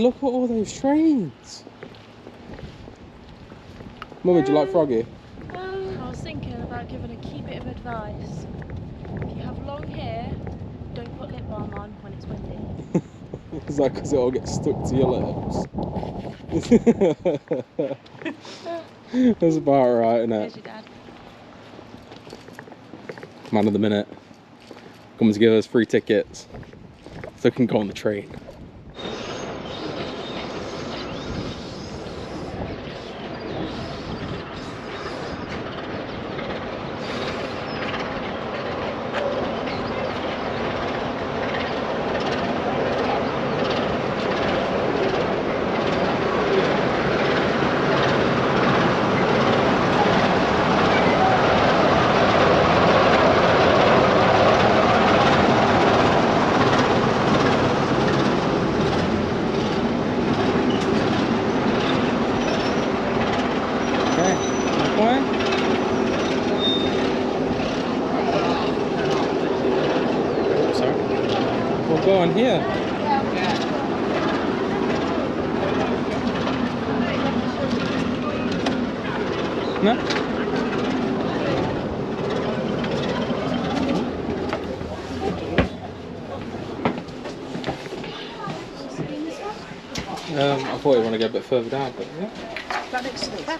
look at all those trains. Mummy, do you like Froggy? I was thinking about giving a key bit of advice. If you have long hair, don't put lip balm on when it's windy. Is that because it all gets stuck to your lips? That's about right, isn't it? There's your dad. Man of the minute. Comes to give us free tickets so we can go on the train. Go on here. No? I thought you want to go a bit further down, but yeah. That looks fun.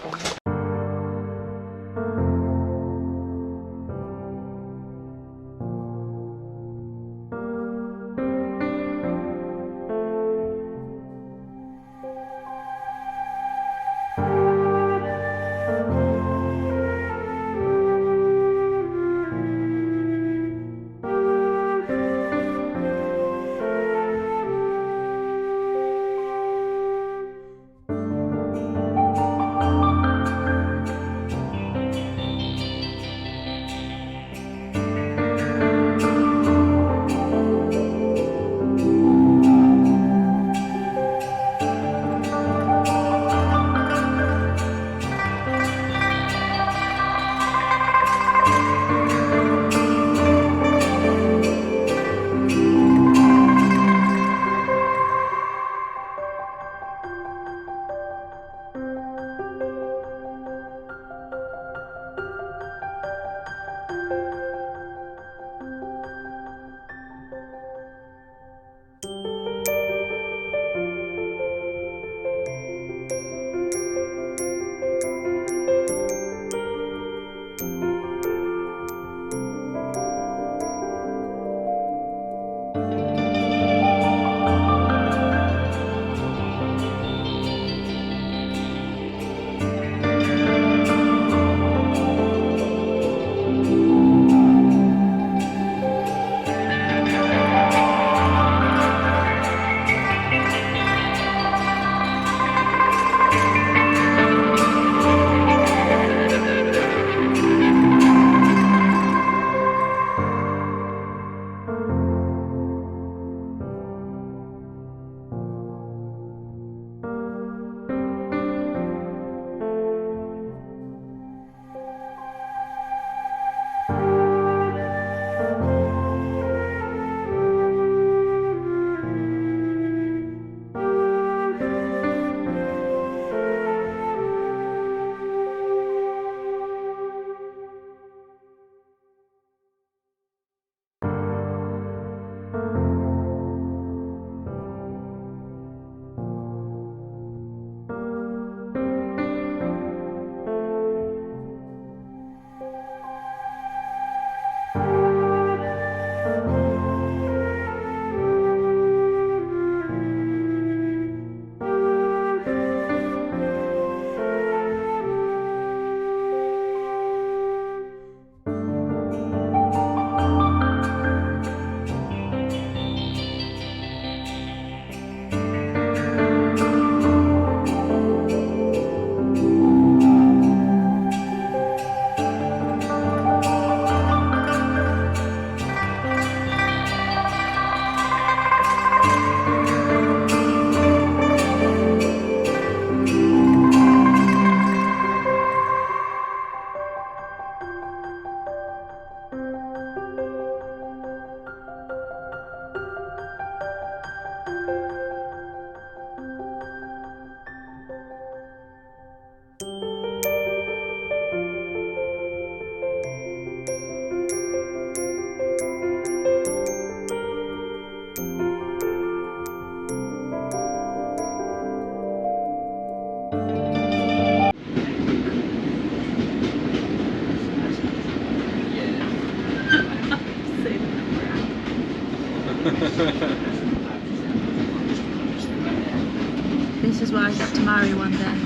This is why I got to marry one day.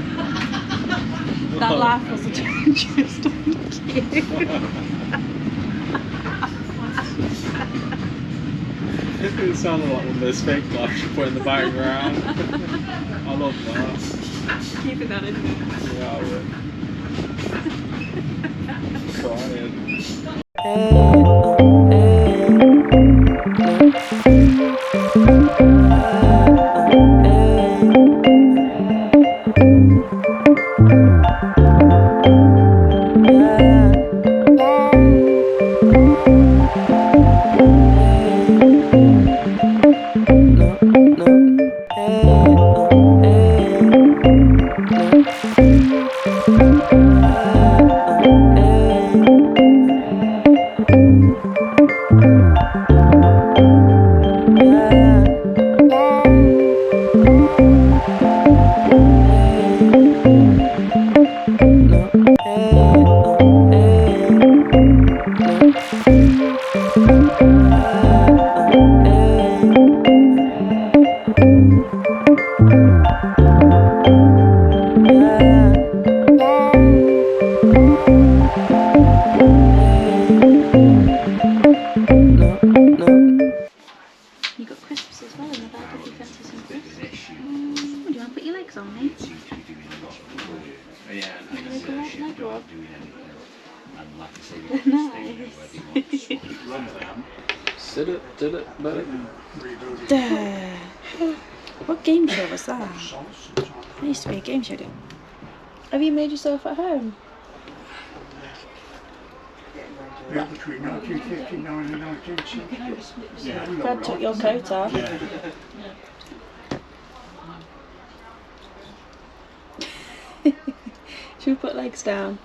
That laugh was a just on cue. It sounded like one of those fake laughs you put in the background. I love that. Keeping that in there. Yeah, I You got crisps as well in the bag if you fancy some crisps. Do you want to put your legs on me? Leg rub. Nice. Did it, buddy. What game show was that? It used to be a game show. Have you made yourself at home? Yeah, between 1959 and 1960. Yeah. Dad took your coat off. Yeah. Should we put legs down?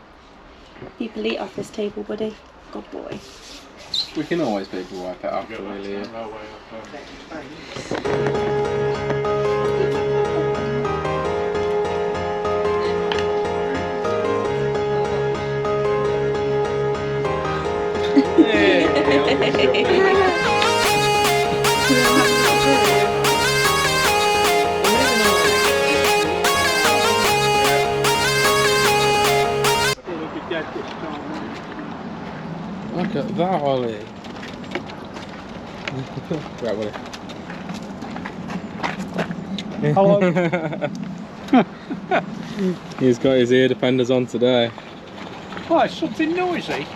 People eat off this table, buddy. Good boy. We can always paper wipe it after we leave. Look at that, Ollie. Right, buddy. Hello. He's got his ear defenders on today. Oh, it's something noisy.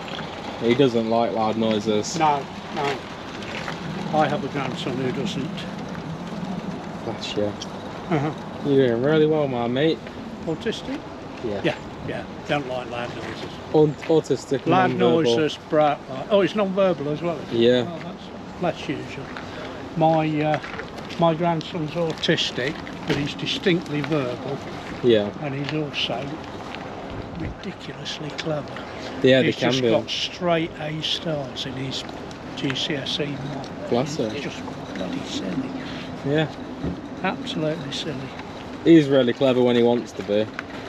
He doesn't like loud noises. No, no. I have a grandson who doesn't. Bless you. Uh-huh. You're doing really well, my mate. Autistic? Yeah. Yeah, yeah. Don't like loud noises. Autistic. Loud non-verbal. noises, bright light. Oh, it's non-verbal as well. Is it? Yeah. Oh, that's usual. My grandson's autistic, but he's distinctly verbal, Yeah. and he's also ridiculously clever. Yeah, they He's can just be. got straight A stars in his GCSE mark. Bless him. It's just bloody silly. Yeah. Absolutely silly. He's really clever when he wants to be.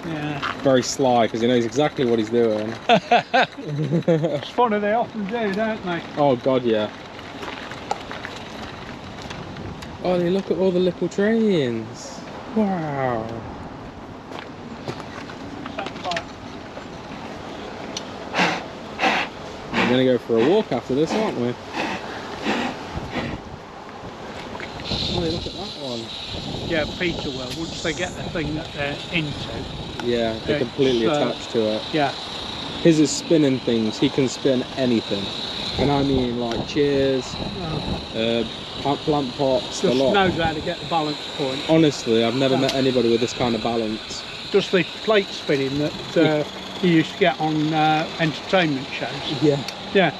Yeah. Very sly because he knows exactly what he's doing. It's funny, they often do, don't they? Oh God, yeah. Ollie, look at all the little trains. Wow. We're gonna go for a walk after this, aren't we? Ollie, look at that one. Yeah, Peter will, once they get the thing that they're into. Yeah, they're completely It's, attached to it. Yeah. His is spinning things. He can spin anything. And I mean like chairs, plant pots, a Just lot. knows how to get the balance point. Honestly, I've never met anybody with this kind of balance. Does the plate spinning that you used to get on entertainment shows. Yeah. Yeah.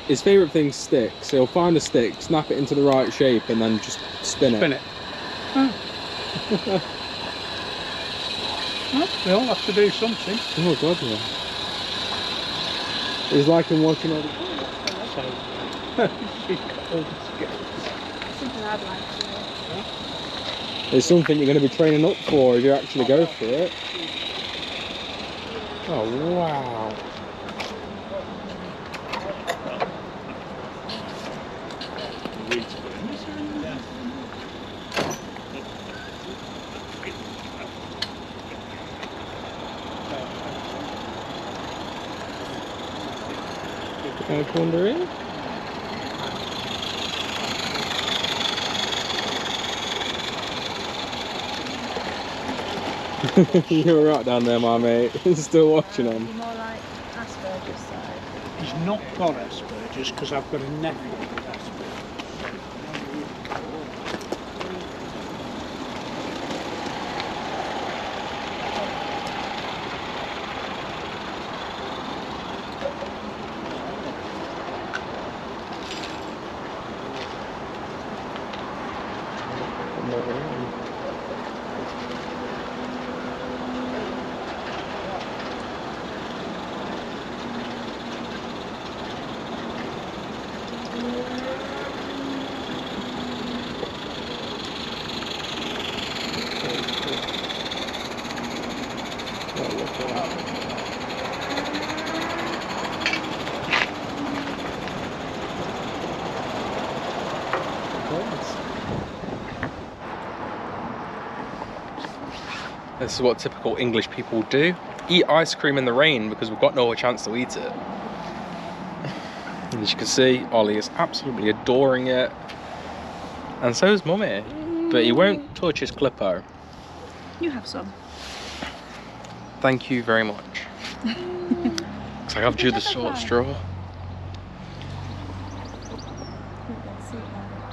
His favourite thing's sticks. He'll find a stick, snap it into the right shape, and then just spin it. Spin it. Oh. Well, they all have to do something. Oh God, yeah. He's liking watching all the... So, she's got all the skills. Something I'd like to do. It's something you're going to be training up for if you actually go for it. Oh wow. Can I wander in? You're right down there, my mate. Still watching them. You're more like Asperger's side. He's not got Asperger's because I've got a nephew with Asperger's. This is what typical English people do. Eat ice cream in the rain because we've got no chance to eat it. And as you can see, Ollie is absolutely adoring it. And so is Mummy. But he won't touch his Clippo. You have some. Thank you very much. Looks like I've chewed the short straw.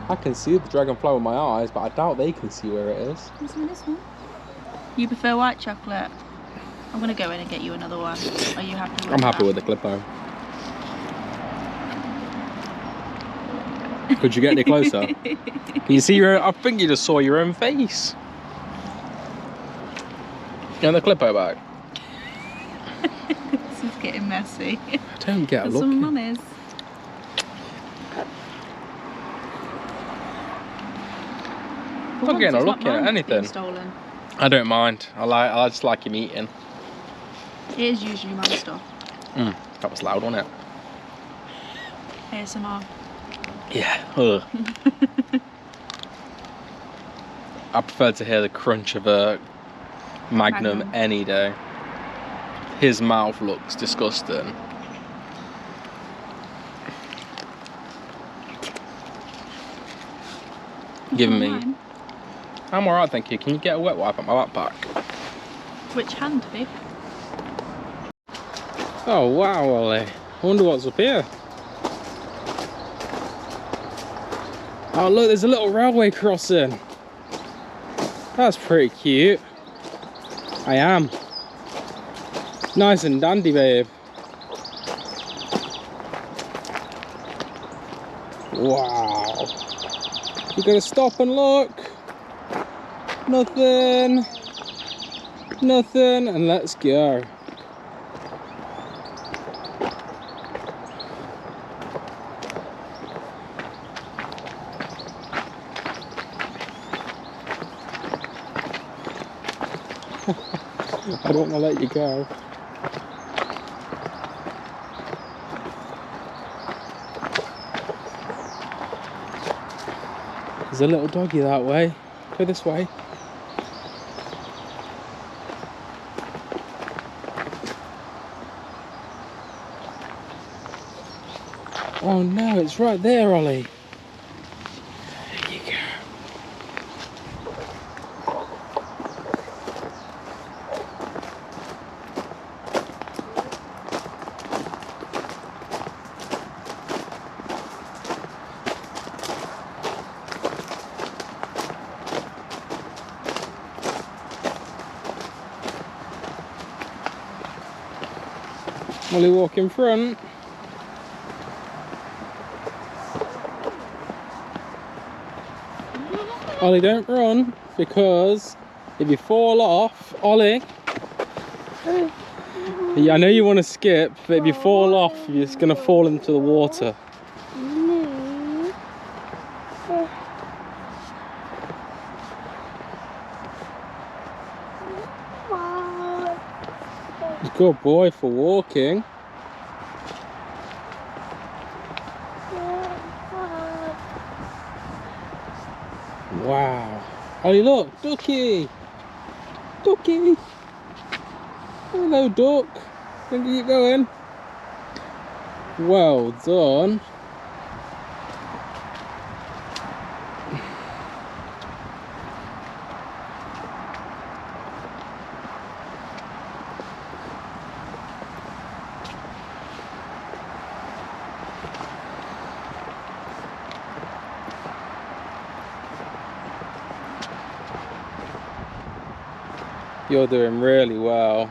I can see the dragonfly with my eyes, but I doubt they can see where it is. This one. You prefer white chocolate? I'm going to go in and get you another one. Are you happy with that? I'm happy with the Clippo. Could you get any closer? Can you see your own? I think you just saw your own face. You want the Clippo back? This is getting messy. I don't get a look. Some mummies. I'm not getting a look at anything. Stolen. I don't mind. I just like him eating. It is usually my stuff. That was loud, wasn't it? ASMR. Yeah. Ugh. I prefer to hear the crunch of a Magnum any day. His mouth looks disgusting. Giving me. I'm alright, thank you. Can you get a wet wipe on my backpack? Which hand, babe? Oh wow, Ollie. I wonder what's up here. Oh look, there's a little railway crossing. That's pretty cute. I am. Nice and dandy, babe. Wow. You're gonna stop and look. Nothing. Nothing, and let's go. I don't want to let you go. There's a little doggy that way. Go this way. Oh no, it's right there, Ollie. There you go. Ollie, walk in front. Ollie, don't run, because if you fall off, Ollie, yeah, I know you want to skip, but if you fall off, you're just going to fall into the water. Good boy for walking. Wow. Ollie, look, ducky. Ducky. Hello, duck. Where are you going? Well done. You're doing really well.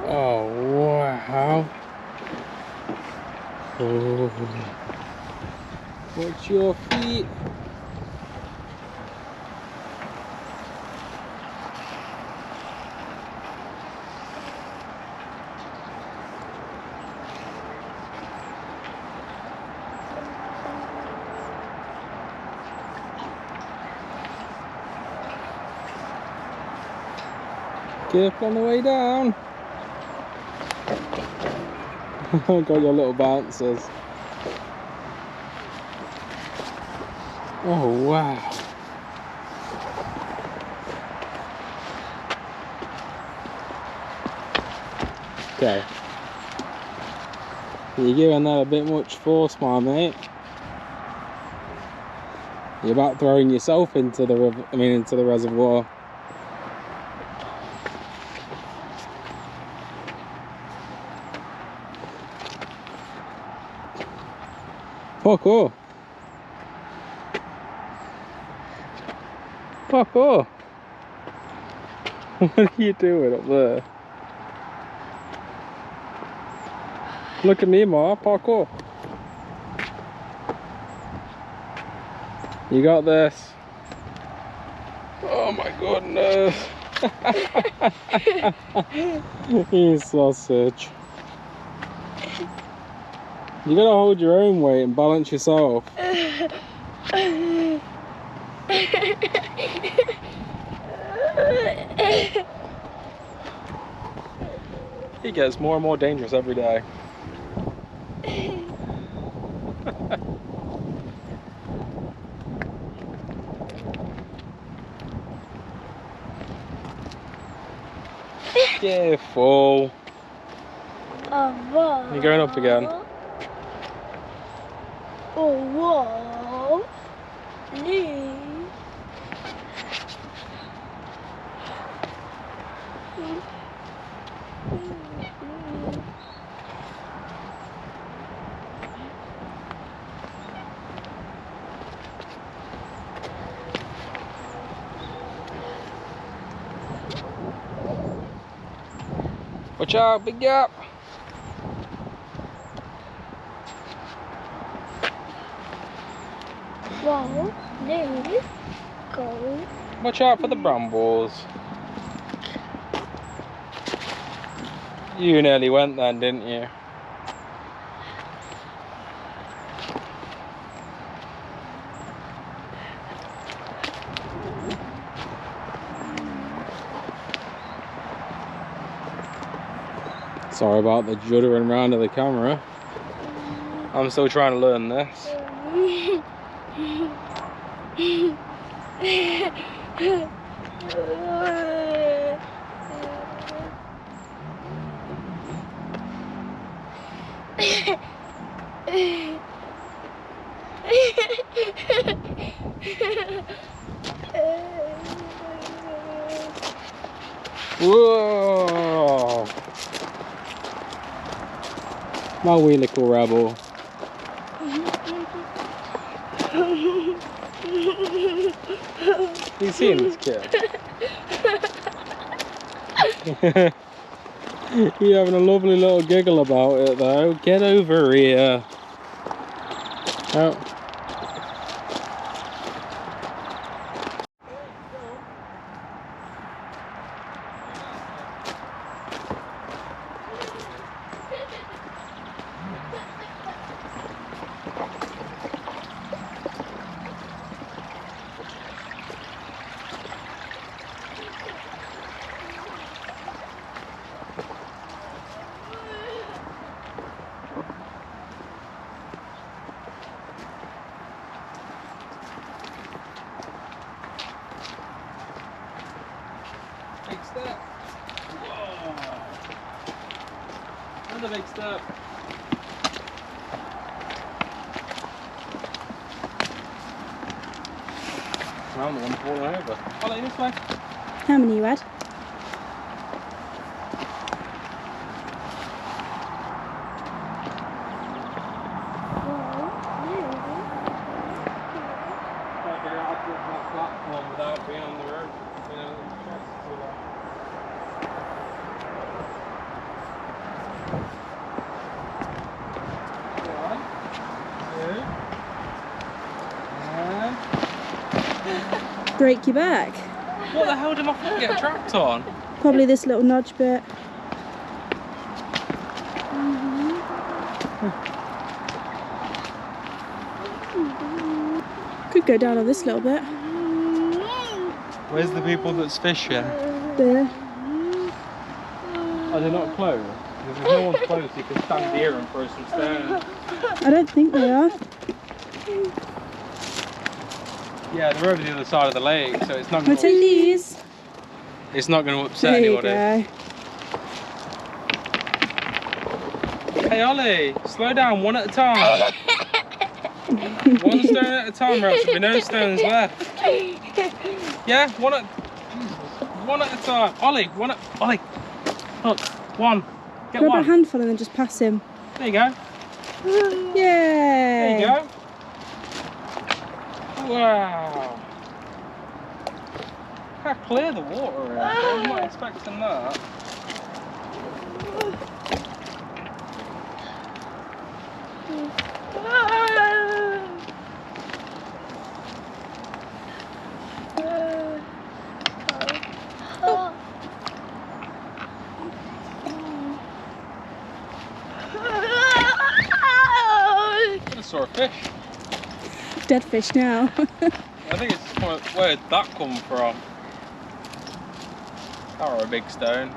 Oh wow. Oh. Watch your feet. Careful on the way down. Got your little bouncers. Oh wow. Okay. You're giving that a bit much force, my mate. You're about throwing yourself into the river, into the reservoir. Parkour. Parkour. What are you doing up there? Look at me, Ma. Parkour. You got this. Oh my goodness. You sausage. You gotta hold your own weight and balance yourself. He gets more and more dangerous every day. Careful. You're going up again. Oh, whoa. Lee. Watch out, big gap. Whoa, Lee. Go. Watch out for the brambles. You nearly went then, didn't you? Sorry about the juddering round of the camera. I'm still trying to learn this. Whoa! My wee little rebel. You seen this kid? You're having a lovely little giggle about it though. Get over here. Oh. Another big step. I'm the one falling over. Ollie, this way. How many you had? Can't figure out how to get to that platform without being on the road. You know, the chest too long. One, two, and Break your back. what the hell did my foot get trapped on? Probably this little nudge bit. Could go down on this little bit. Where's the people that's fishing? There. Are they not close? Because if no one's close, you can stand here and throw some stones. I don't think they are. Yeah, they're over the other side of the lake, so it's not I'll going take to. these. It's not going to upset There you anybody. go. Hey Ollie, slow down one at a time. One stone at a time, or else there'll be no stones left. Yeah, one at a time. Ollie, Ollie. Look, one. Get Grab one. a handful and then just pass him. There you go. Yay! There you go. Wow. How clear the water is. I was not expecting that. I saw a fish. Dead fish now. I think it's where'd that come from? That were a big stone.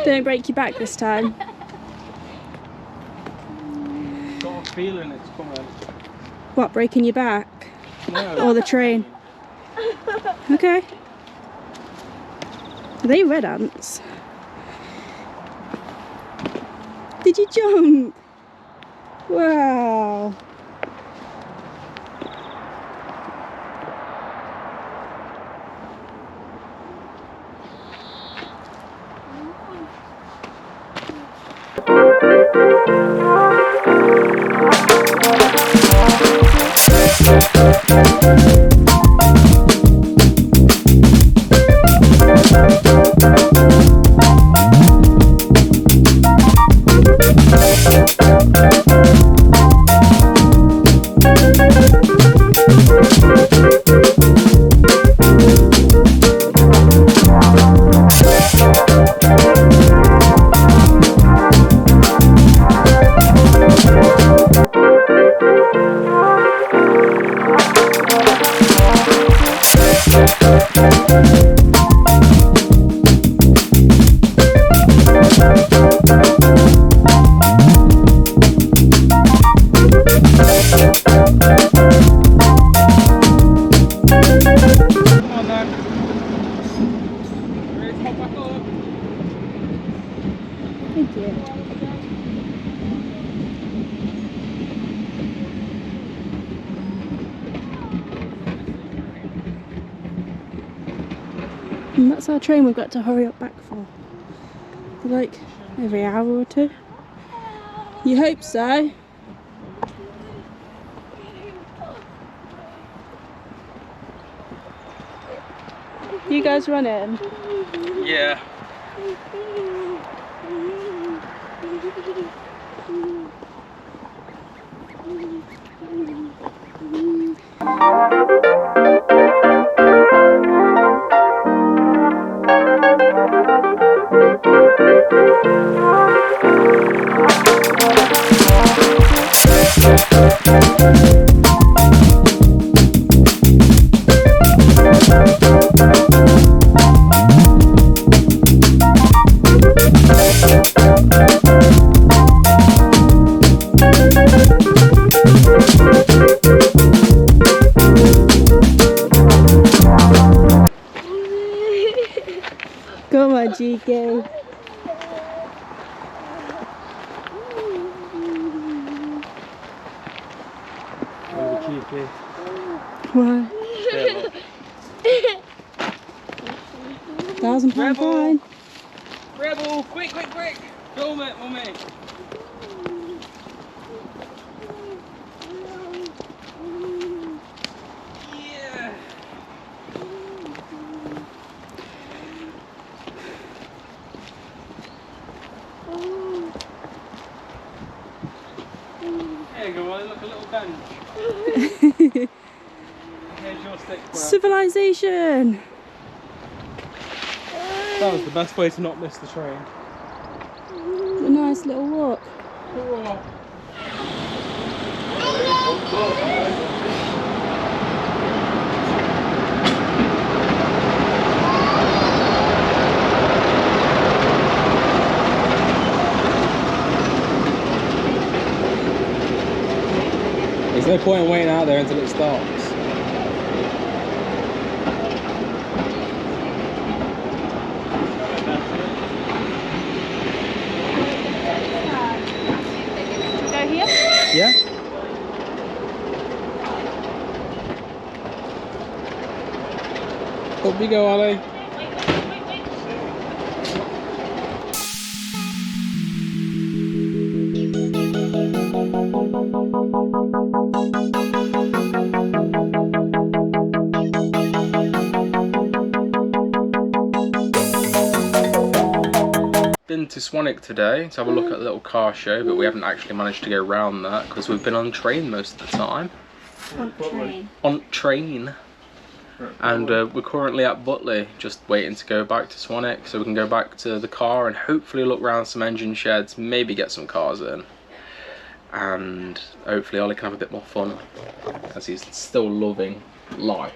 Don't break your back this time. Got a feeling it's coming. What, breaking your back? No. Or the train? Okay. Are they red ants? Did you jump? Wow. Thank you. And that's our train we've got to hurry up back for like every hour or two. You hope so. You guys run in? Yeah. Come on, GK. Why? £1,000 fine. Rebel, quick, quick, quick! Film it, mummy! Yeah! There you go, Ollie, look, a little bench. Here's your stick, bro. Civilization. That was the best way to not miss the train. A nice little walk. Cool. There's no point in waiting out there until it stops. Go here? Yeah? Up you go, Ollie. Been to Swanwick today to have a look at a little car show, but we haven't actually managed to go round that because we've been on train most of the time. On train. And we're currently at Butterley, just waiting to go back to Swanwick so we can go back to the car and hopefully look around some engine sheds, maybe get some cars in. And hopefully Ollie can have a bit more fun as he's still loving life.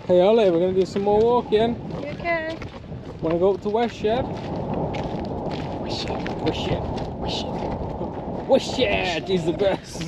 Hey Ollie, we're going to do some more walking. You okay? Want to go up to West Shed? Wish it. West Shed. Wish it. West Shed is the best.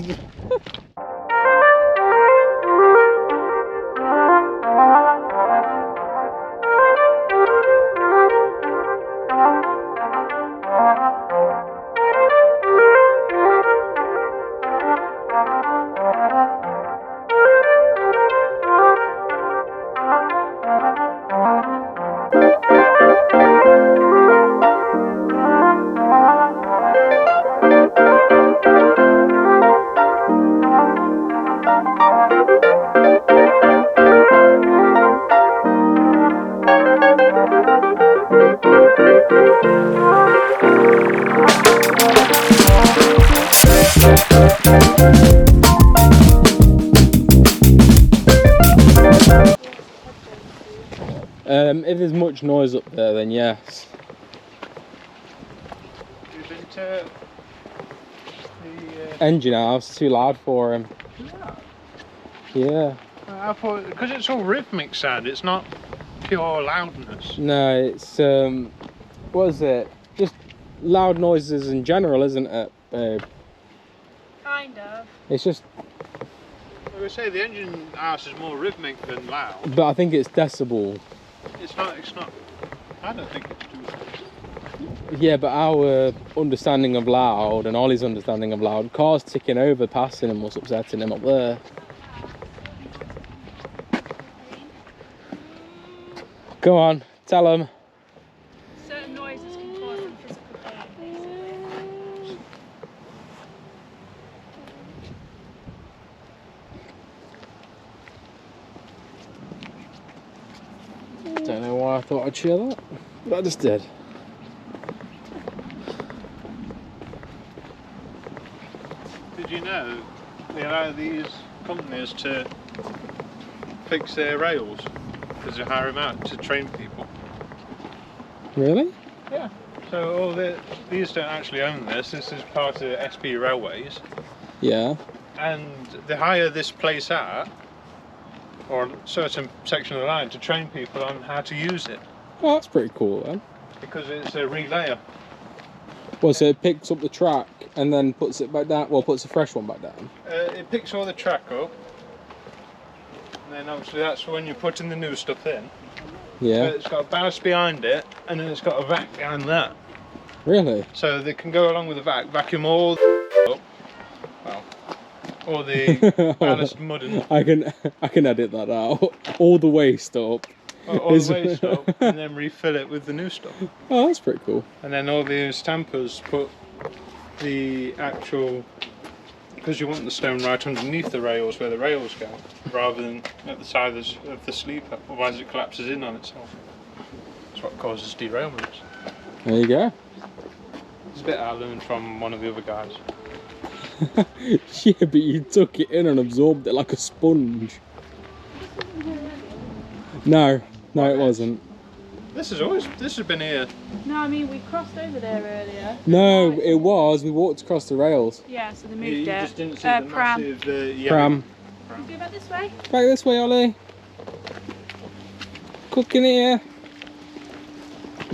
If there's much noise up there, then yes. You've been to the Engine house, too loud for him. Yeah. I thought, because it's all rhythmic sound, it's not pure loudness. No, it's what is it? Just loud noises in general, isn't it, babe? Kind of. It's just, I would say the engine house is more rhythmic than loud. but I think it's decibel. It's not, I don't think it's too. Yeah, but our understanding of loud and Ollie's understanding of loud, cars ticking over, passing him was upsetting him up there. Go on, tell him. Certain noises can cause them physical pain, basically. Don't know why I thought I'd share that, but I just did. Did you know they allow these companies to fix their rails because they hire them out to train people? Really? Yeah. So all these don't actually own this. This is part of SP Railways, Yeah. and they hire this place out, or a certain section of the line, to train people on how to use it, Oh, that's pretty cool then. because it's a relayer. Well, so it picks up the track and then puts it back down, well, puts a fresh one back down. It picks all the track up, and then obviously that's when you're putting the new stuff in. Yeah. It's got a ballast behind it, and then it's got a vac behind that. Really? So they can go along with the vac, vacuum all the up, well, all the ballast mud and I can edit that out. All the waste up. all the waste up, and then refill it with the new stuff. Oh, that's pretty cool. And then all the stampers put the actual, because you want the stone right underneath the rails where the rails go, rather than at the side of the sleeper, otherwise it collapses in on itself. That's what causes derailments. There you go. It's a bit I learned from one of the other guys. Yeah, but you took it in and absorbed it like a sponge. No, it wasn't. This has been here. No, I mean, we crossed over there earlier. No, it was. We walked across the rails. Yeah, so they moved You it. just didn't see the pram. massive yellow. Pram. Can we go back this way? Back this way, Ollie. Cooking here.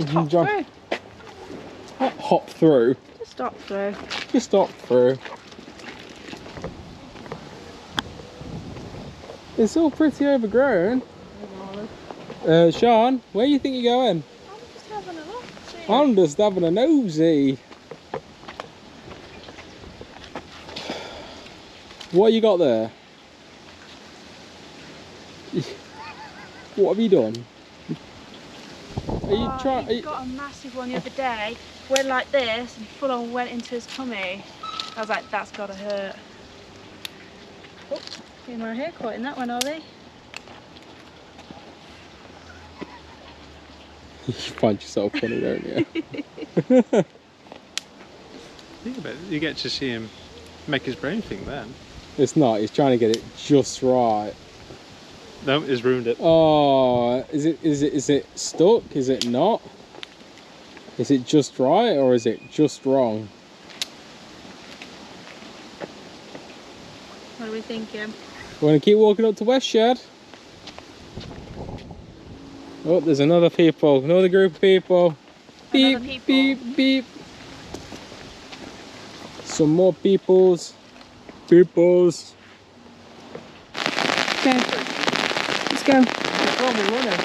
Hop through. Hop through. Just stop through. Just stop through. It's all pretty overgrown. Sean, where do you think you're going? I'm just having a look. See. I'm just having a nosy. What you got there? What have you done? Are you trying? He got a massive one the other day. Went like this and full on went into his tummy. I was like, that's gotta hurt. Oh, getting my hair caught in that one, Ollie. You find yourself funny, don't you? Think about it. You get to see him make his brain think then. It's not. He's trying to get it just right. No, he's ruined it. Oh, is it stuck? Is it not? Is it just right or is it just wrong? What are we thinking? Want to keep walking up to West Shed? Oh, there's another group of people. Beep, People. beep, beep. Some more peoples. Peoples. Okay, let's go. Oh, we're running.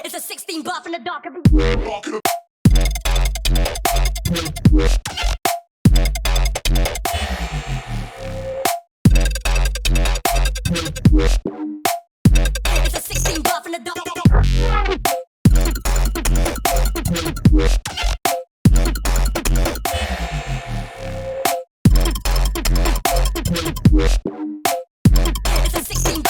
It's a 16 buff in the dark. It's a 16 buff in the dark. It's a 16.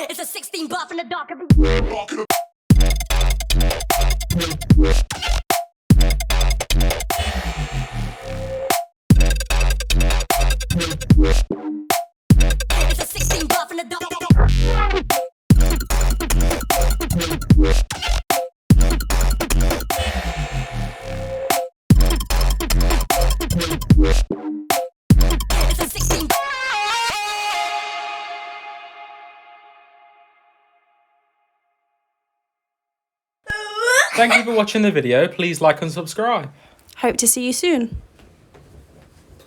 It's a 16 buff in the dark. It's a 16 buff in the dark. It's a 16. Thank you for watching the video. Please like and subscribe. Hope to see you soon.